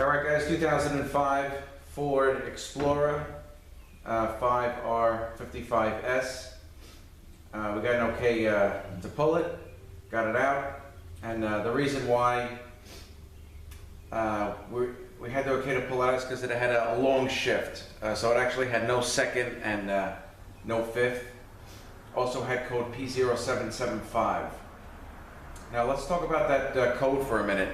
Alright guys, 2005 Ford Explorer 5R55S. We got an okay to pull it, got it out, and the reason why we had the okay to pull out is because it had a long shift. So it actually had no second and no fifth. Also had code P0775. Now let's talk about that code for a minute.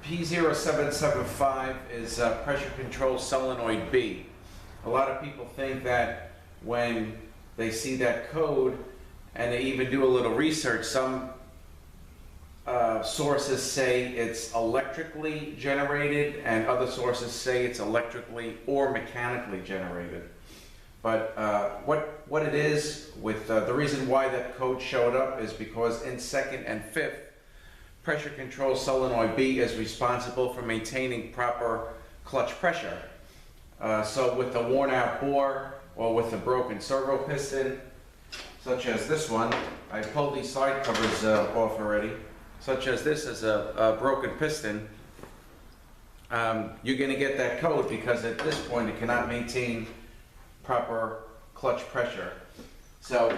P0775 is pressure control solenoid B. A lot of people think that when they see that code, and they even do a little research, some sources say it's electrically generated and other sources say it's electrically or mechanically generated. But what it is, with the reason why that code showed up is because in second and fifth, pressure control solenoid B is responsible for maintaining proper clutch pressure. So with the worn out bore or with the broken servo piston, such as this one, I pulled these side covers off already, such as this is a broken piston, you're going to get that code because at this point it cannot maintain proper clutch pressure. So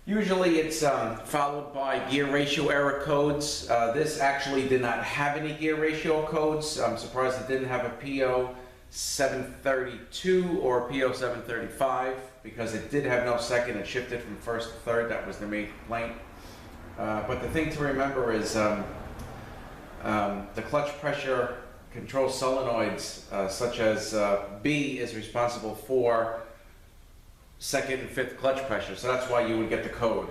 usually it's followed by gear ratio error codes. This actually did not have any gear ratio codes. I'm surprised it didn't have a P0732 or P0735 because it did have no second. It shifted from first to third. That was the main complaint. But the thing to remember is the clutch pressure control solenoids, such as B, is responsible for second and fifth clutch pressure, so that's why you would get the code.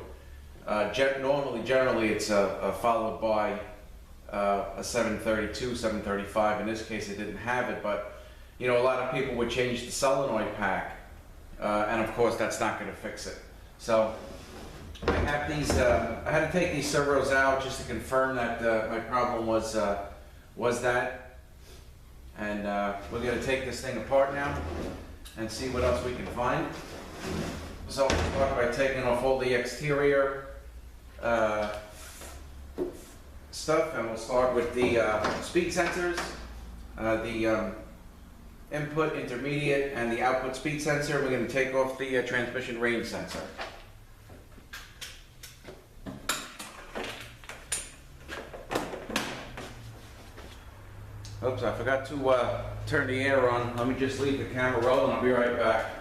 Generally it's followed by a 732, 735. In this case it didn't have it, but you know, a lot of people would change the solenoid pack, and of course that's not going to fix it. So I have these. I had to take these servos out just to confirm that my problem was that, and we're going to take this thing apart now and see what else we can find. So I'll start by taking off all the exterior stuff, and we'll start with the speed sensors, the input, intermediate, and the output speed sensor. We're going to take off the transmission range sensor. Oops, I forgot to turn the air on. Let me just leave the camera rolling. I'll be right back.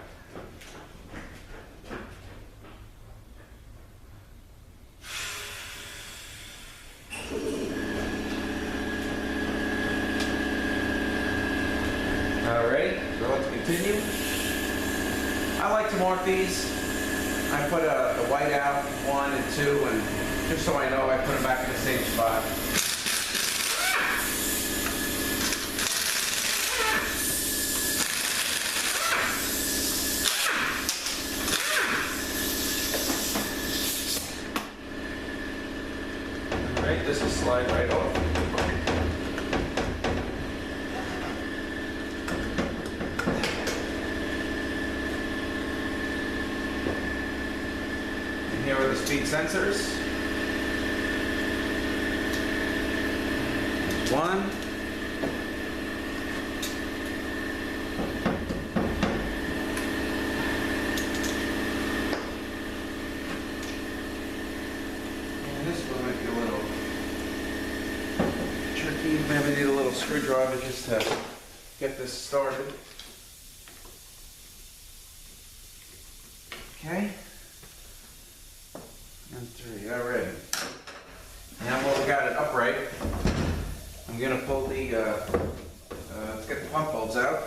Alright, so let's continue. I like to mark these. I put the white out, 1 and 2, and just so I know, I put them back in the same spot. Alright, this will slide right off. Here are the speed sensors. One. And this one might be a little tricky. Maybe need a little screwdriver just to get this started. Okay. And 3, alright. Now while we got it upright, I'm going to pull the, let's get the pump bolts out.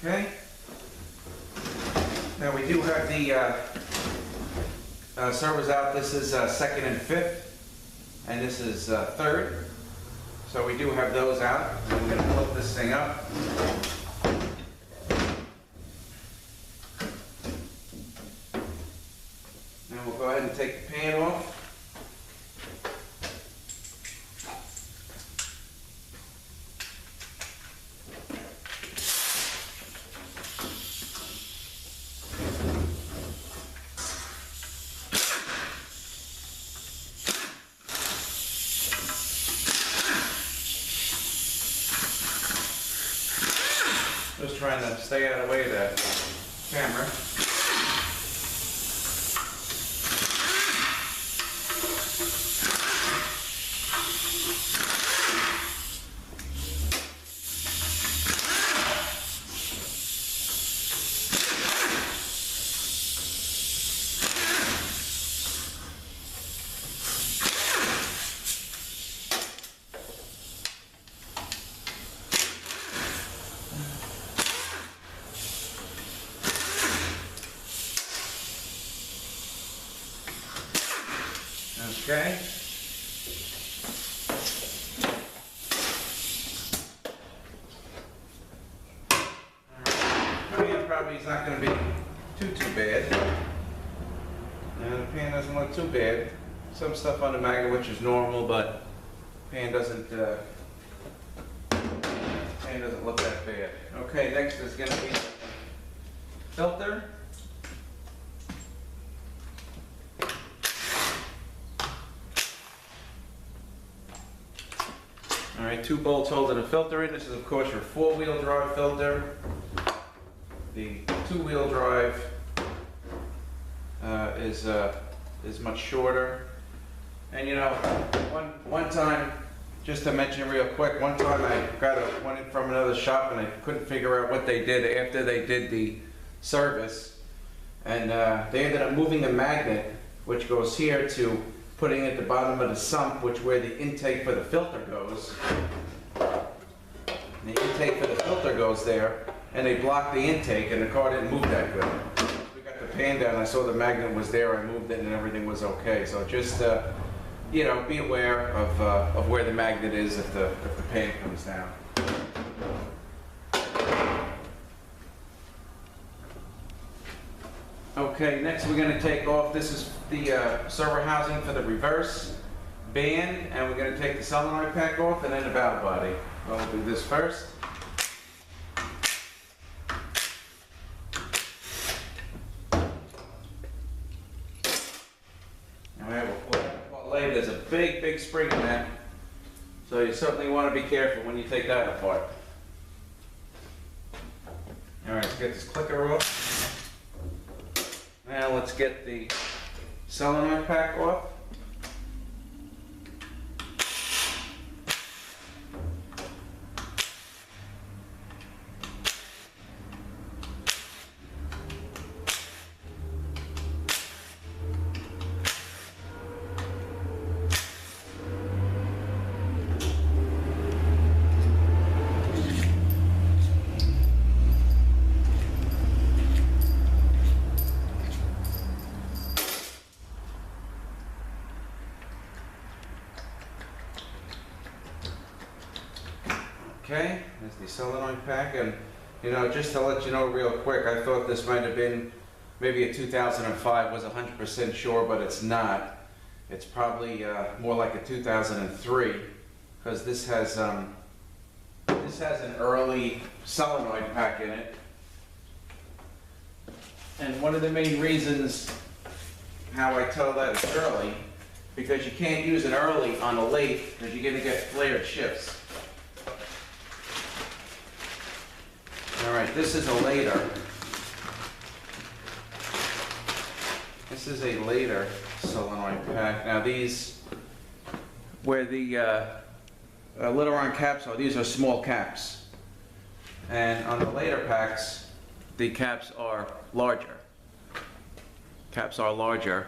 Okay. Now we do have the servers out. This is second and fifth, and this is third. So we do have those out. So we're going to flip this thing up. Now we'll go ahead and take the pan off. Just trying to stay out of the way of that camera. Okay. Pan probably is not going to be too bad. The pan doesn't look too bad. Some stuff on the magnet which is normal, but pan doesn't look that bad. Okay, next is going to be filter. All right, 2 bolts holding a filter in. This is, of course, your 4-wheel drive filter. The 2-wheel drive is much shorter. And you know, one time, just to mention real quick, one time I went in from another shop and I couldn't figure out what they did after they did the service, and they ended up moving the magnet, which goes here, to putting it at the bottom of the sump, which where the intake for the filter goes. The intake for the filter goes there, and they blocked the intake, and the car didn't move that good. We got the pan down, I saw the magnet was there, I moved it, and everything was okay. So just, you know, be aware of where the magnet is if the pan comes down. Okay, next we're going to take off, this is the server housing for the reverse band, and we're going to take the solenoid pack off and then the valve body. We'll do this first. And we have a pull lathe. There's a big spring in that, so you certainly want to be careful when you take that apart. Alright, let's get this clicker off. Now let's get the solenoid pack off. Okay, there's the solenoid pack, and you know, just to let you know real quick, I thought this might have been maybe a 2005, was 100% sure, but it's not. It's probably more like a 2003, because this has an early solenoid pack in it. And one of the main reasons how I tell that it's early, because you can't use an early on a lathe, because you're going to get flared shifts. All right, this is a later. This is a later solenoid pack. Now these, where the little round caps are, these are small caps. And on the later packs, the caps are larger. Caps are larger.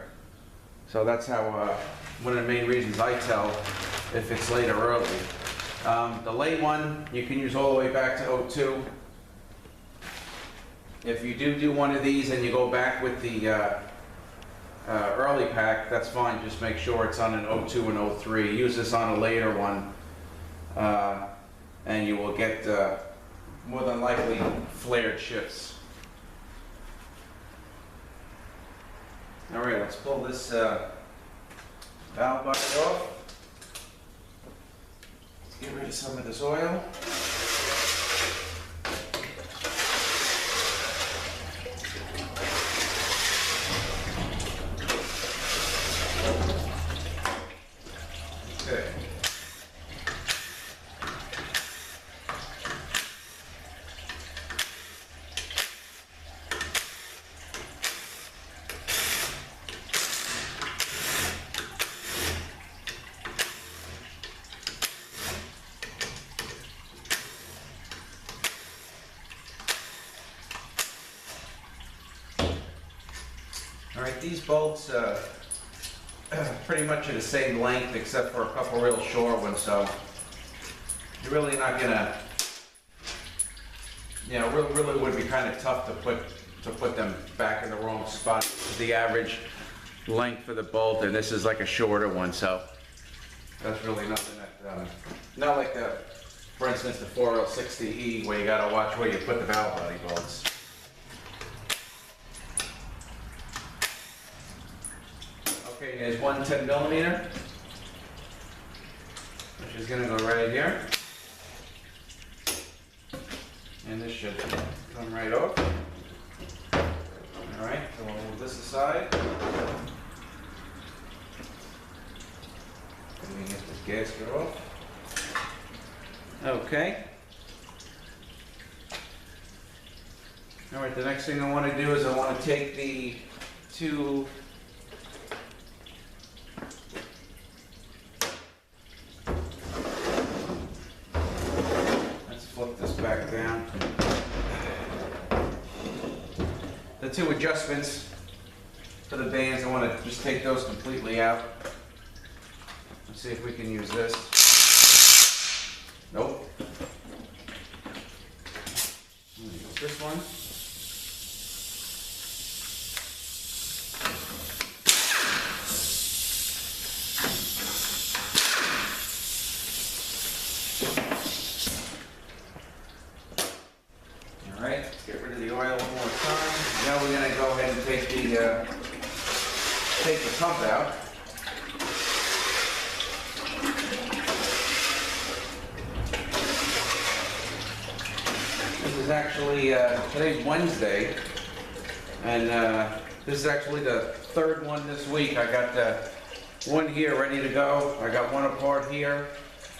So that's how, one of the main reasons I tell if it's late or early. The late one, you can use all the way back to 02. If you do one of these and you go back with the early hourly pack, that's fine, just make sure it's on an 02 and 03. Use this on a later one, and you will get more than likely flared shifts. Alright, let's pull this valve bucket off. Let's get rid of some of this oil. Okay. Alright, these bolts pretty much are the same length except for a couple real short ones, so you're really not gonna, you know, really would be kind of tough to put them back in the wrong spot. The average length for the bolt, and this is like a shorter one, so that's really nothing that, not like the, for instance, the 4060E where you gotta watch where you put the valve body bolts. Okay, here's one 10mm, which is going to go right here. And this should come right off. Alright, so we'll move this aside. Let me get this gasket off. Okay. Alright, the next thing I want to do is I want to take the two back down. The two adjustments for the bands, I want to just take those completely out. Let's see if we can use this. Nope. Use this one. Alright, let's get rid of the oil one more time. Now we're going to go ahead and take the pump out. This is actually, today's Wednesday, and this is actually the third one this week. I got one here ready to go. I got one apart here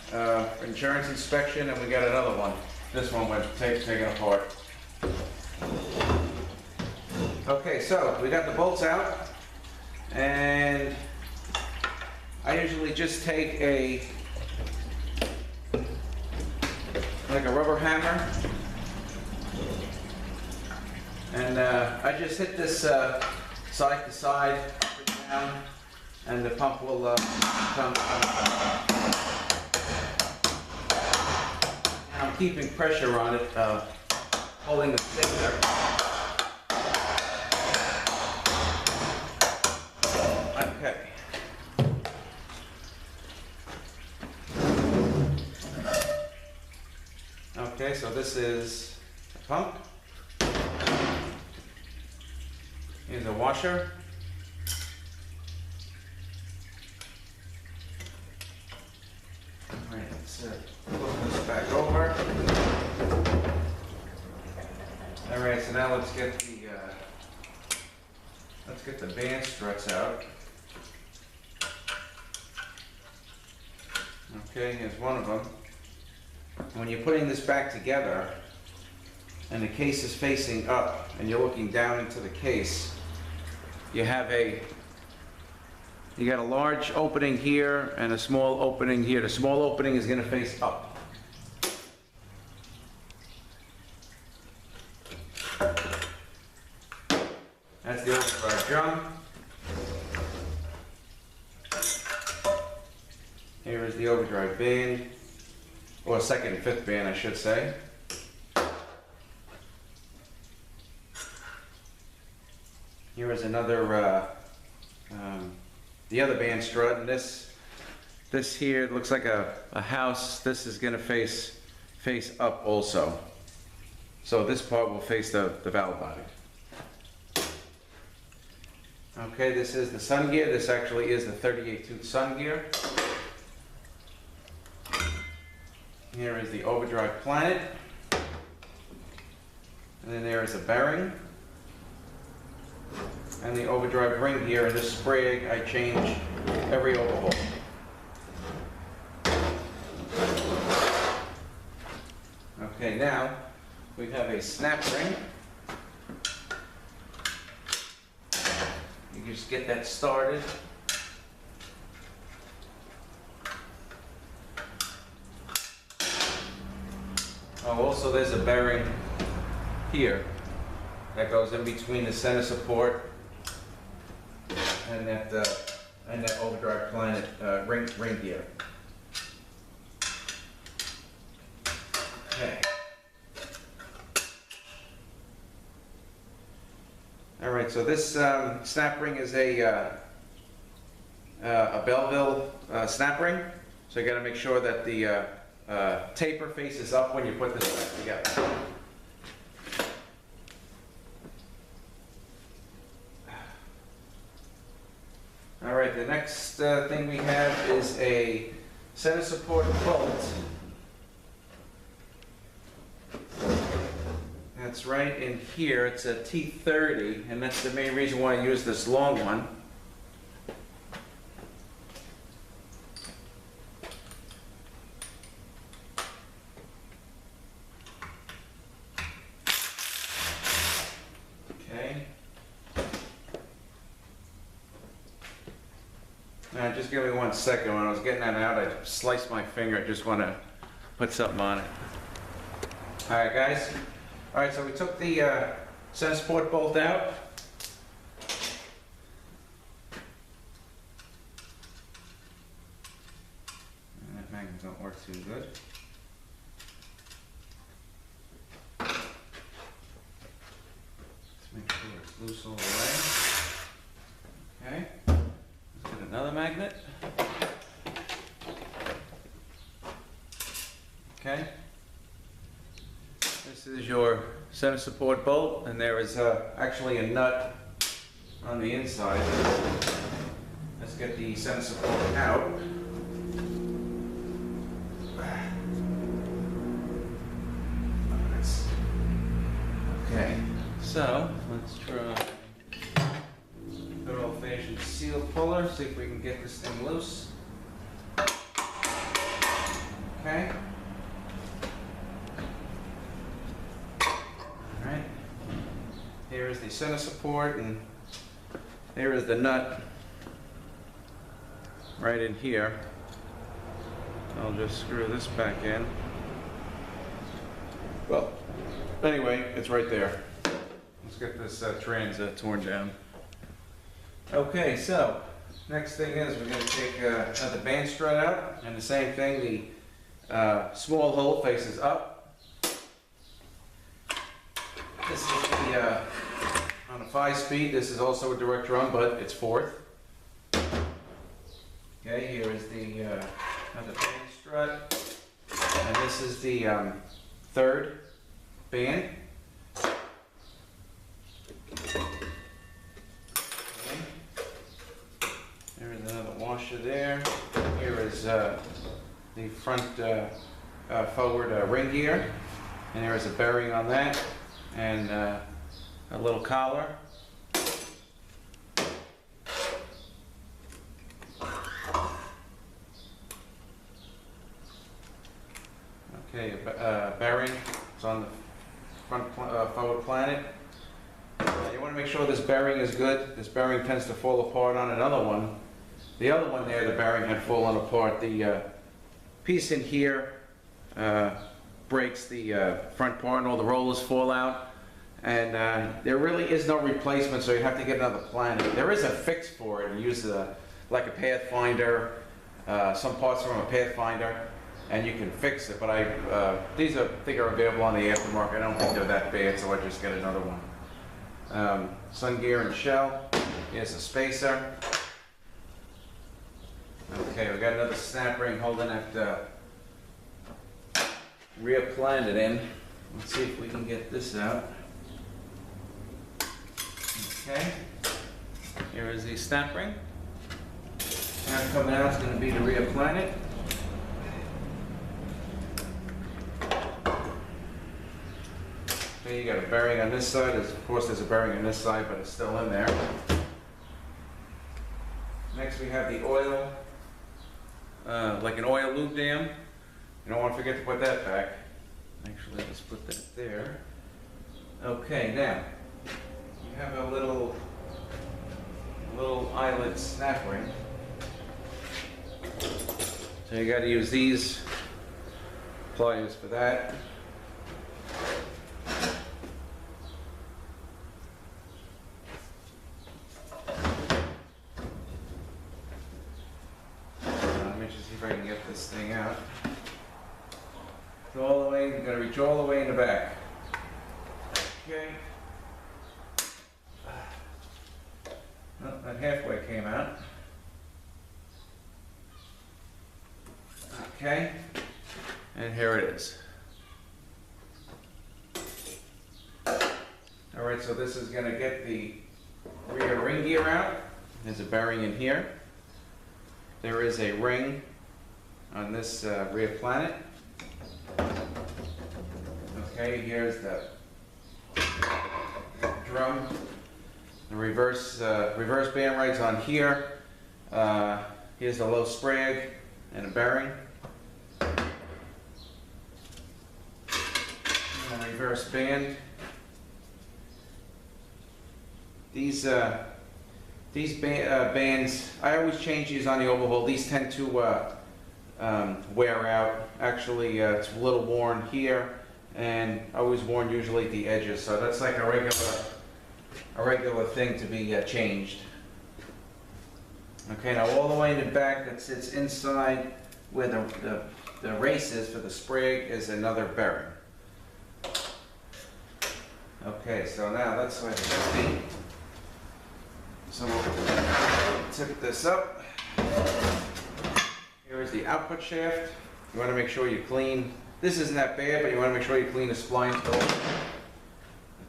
for insurance inspection, and we got another one. This one went taken apart. Okay, so we got the bolts out, and I usually just take like a rubber hammer, and I just hit this side to side, up and down, and the pump will come. And I'm keeping pressure on it, holding the stick there. Okay. Okay, so this is a pump. Here's a washer. All right, let's flip this back over. All right, so now let's get the band struts out. Okay, here's one of them. When you're putting this back together, and the case is facing up, and you're looking down into the case, you got a large opening here and a small opening here. The small opening is going to face up. That's the overdrive drum. Here is the overdrive band, or second and fifth band, I should say. Here is another the other band strut, and this here looks like a house. This is gonna face up also. So this part will face the valve body. Okay, this is the sun gear. This actually is the 38 tooth sun gear. Here is the overdrive planet. And then there is a bearing. And the overdrive ring gear, and this spray I change every overhaul. Okay, now we have a snap ring. You just get that started. Oh, also there's a bearing here that goes in between the center support and that overdrive planet ring gear. Okay. All right. So this snap ring is a Belleville snap ring. So you got to make sure that the taper faces up when you put this back together. All right, the next thing we have is a center support bolt. That's right in here. It's a T30, and that's the main reason why I use this long one. Just give me 1 second. When I was getting that out, I sliced my finger. I just want to put something on it. All right, guys. All right, so we took the center support bolt out. And that magnet don't work too good. Let's make sure it's loose all the way. Okay. Another magnet. Okay. This is your center support bolt, and there is actually a nut on the inside. Let's get the center support out. Okay, so let's try good old-fashioned seal puller, see if we can get this thing loose. Okay. Alright. Here is the center support, and there is the nut right in here. I'll just screw this back in. Well, anyway, it's right there. Let's get this trans torn down. Okay, so next thing is we're going to take the band strut out, and the same thing, the small hole faces up. This is the, on a 5-speed, this is also a direct drum, but it's 4th. Okay, here is the band strut, and this is the 3rd band. There's another washer there. Here is the front forward ring gear, and there is a bearing on that, and a little collar. Okay, bearing. It's on the front forward planet. You want to make sure this bearing is good. This bearing tends to fall apart on another one. The other one there, the bearing had fallen apart. The piece in here breaks the front part, and all the rollers fall out. And there really is no replacement, so you have to get another planet. There is a fix for it. You use like a Pathfinder, some parts from a Pathfinder, and you can fix it. But these I think are available on the aftermarket. I don't think they're that bad, so I just get another one. Sun gear and shell. Here's a spacer. Okay, we got another snap ring holding that rear planet in. Let's see if we can get this out. Okay, here is the snap ring. Now coming out is going to be the rear planet. Okay, you got a bearing on this side. Of course, there's a bearing on this side, but it's still in there. Next, we have the oil, like an oil lube dam. You don't want to forget to put that back. Actually, let's put that there. Okay, now you have a little eyelet snap ring. So you got to use these pliers for that. Let me just see if I can get this thing out. Go all the way. You're going to reach all the way in the back. Okay. Well, that halfway came out. Okay, and here it is. All right, so this is going to get the rear ring gear out. There's a bearing in here. There is a ring on this rear planet. Okay, here's the drum. The reverse band right's on here. Here's the low sprag and a bearing. And a reverse band. These bands, I always change these on the overhaul. These tend to wear out. Actually, it's a little worn here, and always worn usually at the edges. So that's like a regular thing to be changed. Okay, now all the way in the back that sits inside where the race is for the sprig is another bearing. Okay, so now that's where it's going to be. So we'll tip this up. Here is the output shaft. You want to make sure you clean. This isn't that bad, but you want to make sure you clean the splines, pull the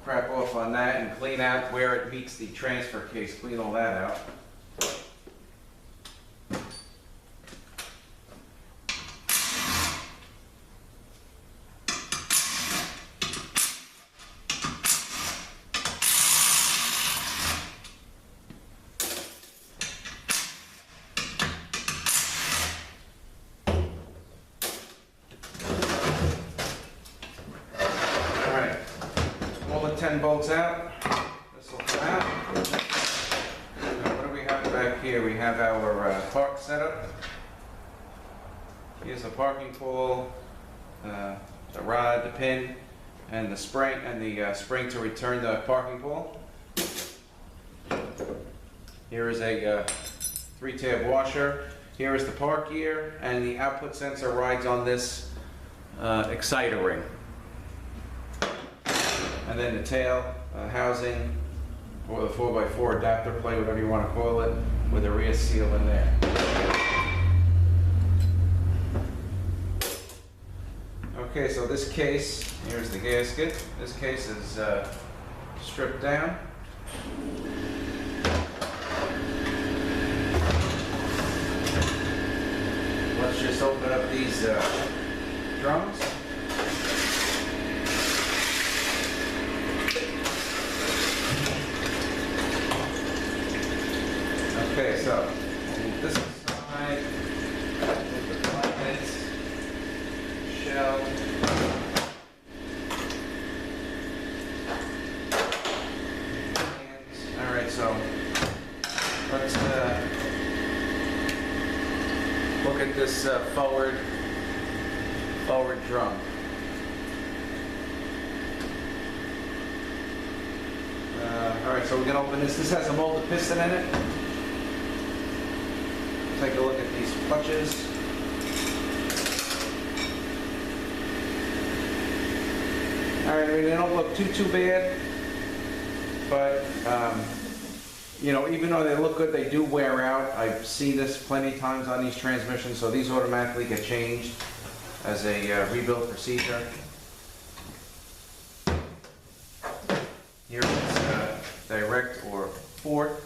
crap off on that, and clean out where it meets the transfer case. Clean all that out. Alright, all the 10 bolts out. This will come out. Now, what do we have back here? We have our park setup. Here's the parking pole, the rod, the pin, and the spring, spring to return the parking pole. Here is a 3-tab washer. Here is the park gear, and the output sensor rides on this exciter ring. And then the tail housing, or the 4x4 adapter plate, whatever you want to call it, with a rear seal in there. Okay, so this case, here's the gasket. This case is stripped down. Let's just open up these drums. Okay, so this side, the planets, shell. All right, so let's look at this forward drum. All right, so we're gonna open this. This has a molded piston in it. Take a look at these clutches. All right, I mean, they don't look too bad, but You know, even though they look good, they do wear out. I've seen this plenty of times on these transmissions, so these automatically get changed as a rebuild procedure. Here it's direct or port.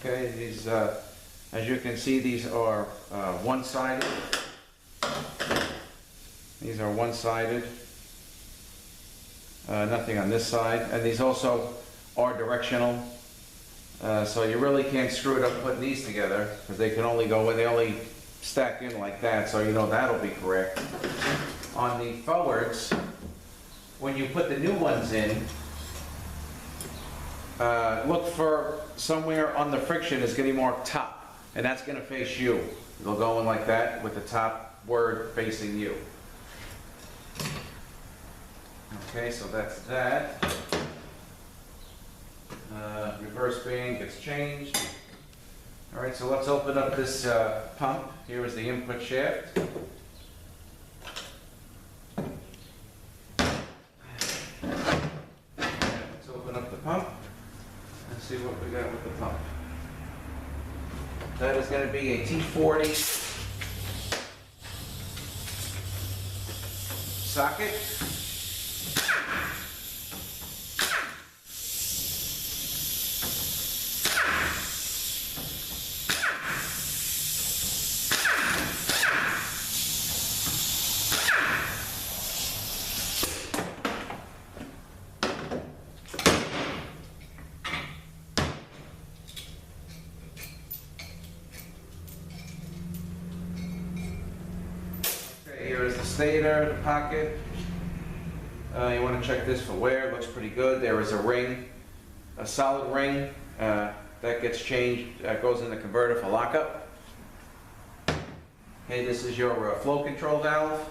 Okay, these, as you can see, these are one-sided. These are one-sided. Nothing on this side. And these also are directional. So you really can't screw it up putting these together, because they can only go, they only stack in like that, so you know that'll be correct. On the forwards, when you put the new ones in, look for somewhere on the friction is going to mark top, and that's going to face you. They'll go in like that with the top word facing you. Okay, so that's that. Reverse bearing gets changed. All right, so let's open up this pump. Here is the input shaft. Let's open up the pump and see what we got with the pump. That is going to be a T40 socket. Here is the stator, the pocket. You want to check this for wear. It looks pretty good. There is a ring, a solid ring that gets changed, goes in the converter for lockup. Okay, this is your flow control valve.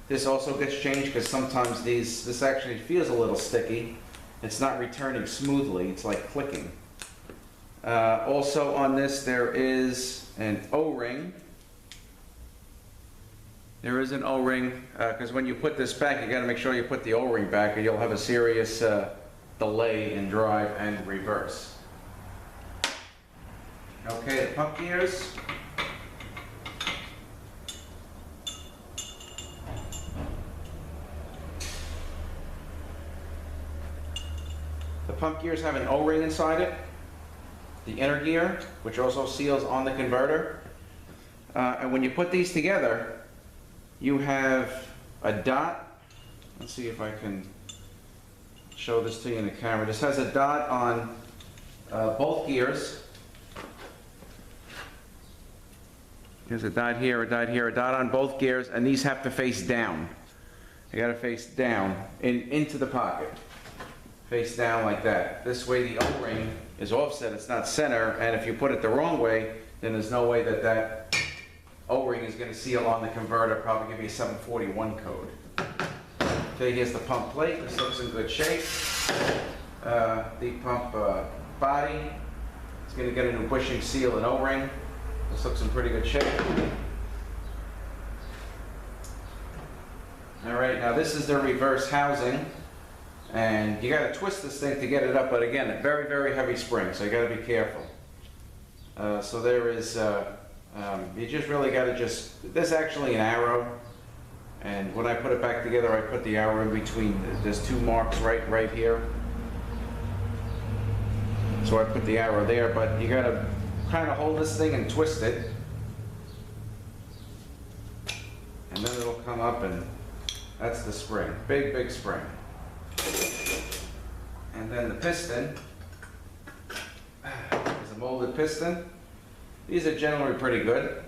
This also gets changed because sometimes this actually feels a little sticky. It's not returning smoothly. It's like clicking. Also on this there is an O-ring. There is an O-ring, because when you put this back, you got to make sure you put the O-ring back, or you'll have a serious delay in drive and reverse. Okay, the pump gears. The pump gears have an O-ring inside it. The inner gear, which also seals on the converter. And when you put these together, you have a dot. Let's see if I can show this to you in the camera. This has a dot on both gears. There's a dot here, a dot here, a dot on both gears, and these have to face down. They got to face down into the pocket. Face down like that. This way the O-ring is offset, it's not center, and if you put it the wrong way, then there's no way that that O-ring is going to seal on the converter, probably give you a 741 code. Okay, here's the pump plate. This looks in good shape. The pump body is going to get a new bushing seal and O-ring. This looks in pretty good shape. All right, now this is the reverse housing, and you got to twist this thing to get it up. But again, a very, very heavy spring, so you got to be careful. So there is. You just really got to there's actually an arrow, and when I put it back together, I put the arrow in between. There's two marks right here. So I put the arrow there, but you got to kind of hold this thing and twist it, and then it'll come up, and that's the spring. Big, big spring. And then the piston is a molded piston. These are generally pretty good.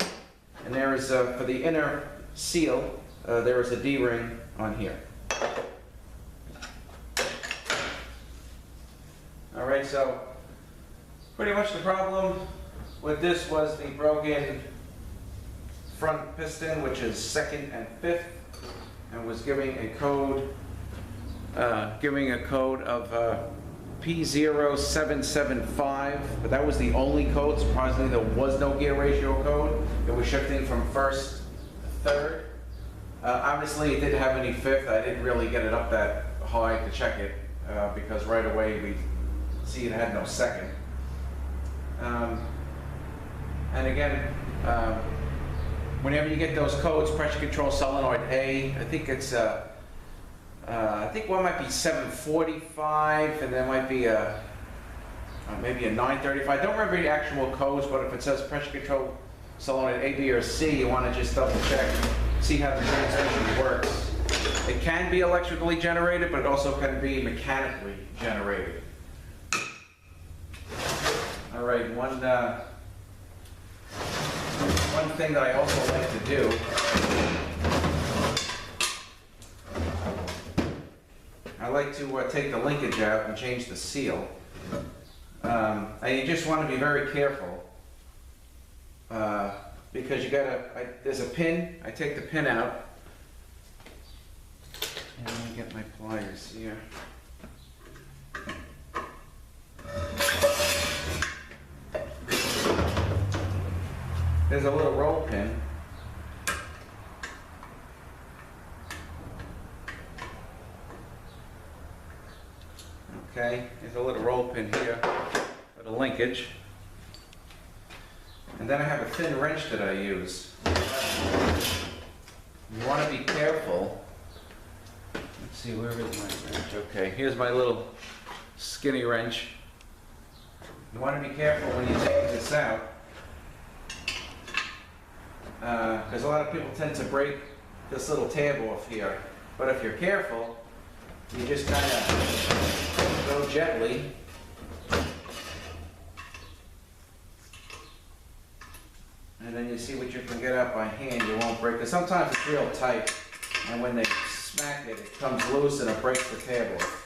And there is, for the inner seal, there is a D-ring on here. All right, so pretty much the problem with this was the broken front piston, which is 2nd and 5th, and was giving a code of P0775, but that was the only code. Surprisingly, there was no gear ratio code. It was shifting from 1st to 3rd. Obviously, it didn't have any fifth. I didn't really get it up that high to check it because right away we see it had no second. And again, whenever you get those codes, pressure control solenoid A, I think it's I think one might be 745, and there might be maybe a 935. I don't remember the actual codes, but if it says pressure control solenoid A, B, or C, you want to just double check, see how the transmission works. It can be electrically generated, but it also can be mechanically generated. All right, one thing that I also like to do, I like to take the linkage out and change the seal. And you just want to be very careful because you gotta, there's a pin, I take the pin out, and let me get my pliers here. There's a little roll pin. Okay, there's a little roll pin here for the linkage. And then I have a thin wrench that I use. You want to be careful. Let's see, where is my wrench? Okay, here's my little skinny wrench. You want to be careful when you take this out. Because a lot of people tend to break this little tab off here. But if you're careful, you just kind of go gently. And then you see what you can get out by hand, you won't break it. Sometimes it's real tight, and when they smack it, it comes loose and it breaks the tab off.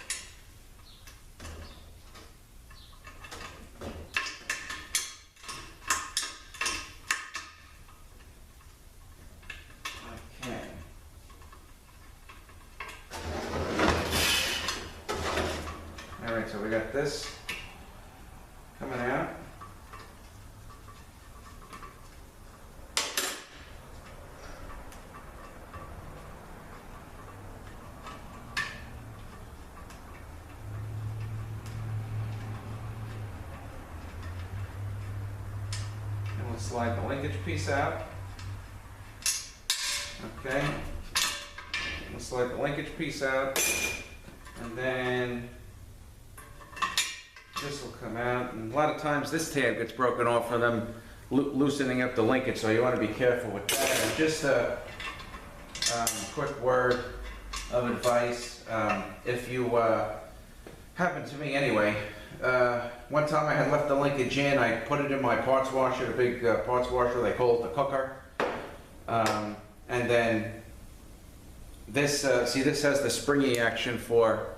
Alright, so we got this coming out. And we'll slide the linkage piece out. Okay. We'll slide the linkage piece out, and then this will come out, and a lot of times this tab gets broken off for them loosening up the linkage, so you want to be careful with that. And just a quick word of advice, if you happened to me anyway, one time I had left the linkage in, I put it in my parts washer, the big parts washer, they call it the cooker, and then this, see this has the springy action for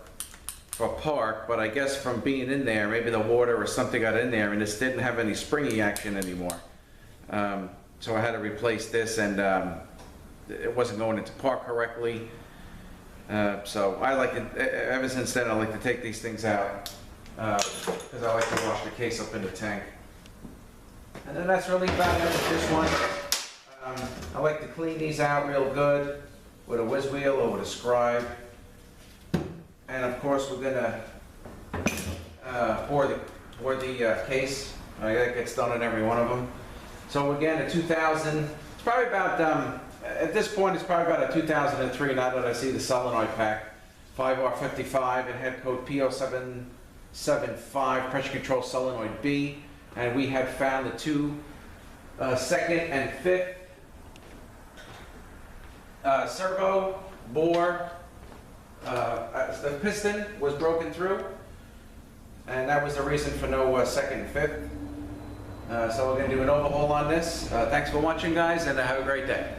park, but I guess from being in there, maybe the water or something got in there and this didn't have any springy action anymore. So I had to replace this, and it wasn't going into park correctly. So I like it, ever since then I like to take these things out because I like to wash the case up in the tank. And then that's really about it with this one. I like to clean these out real good with a whiz wheel or with a scribe. And of course, we're gonna pour the case. That gets done in every one of them. So again, a 2000. It's probably about at this point, it's probably about a 2003. Now that I see the solenoid pack, 5R55, and had code P0775 pressure control solenoid B, and we had found the two second and fifth servo bore. The piston was broken through, and that was the reason for no second and fifth. So we're going to do an overhaul on this. Thanks for watching, guys, and have a great day.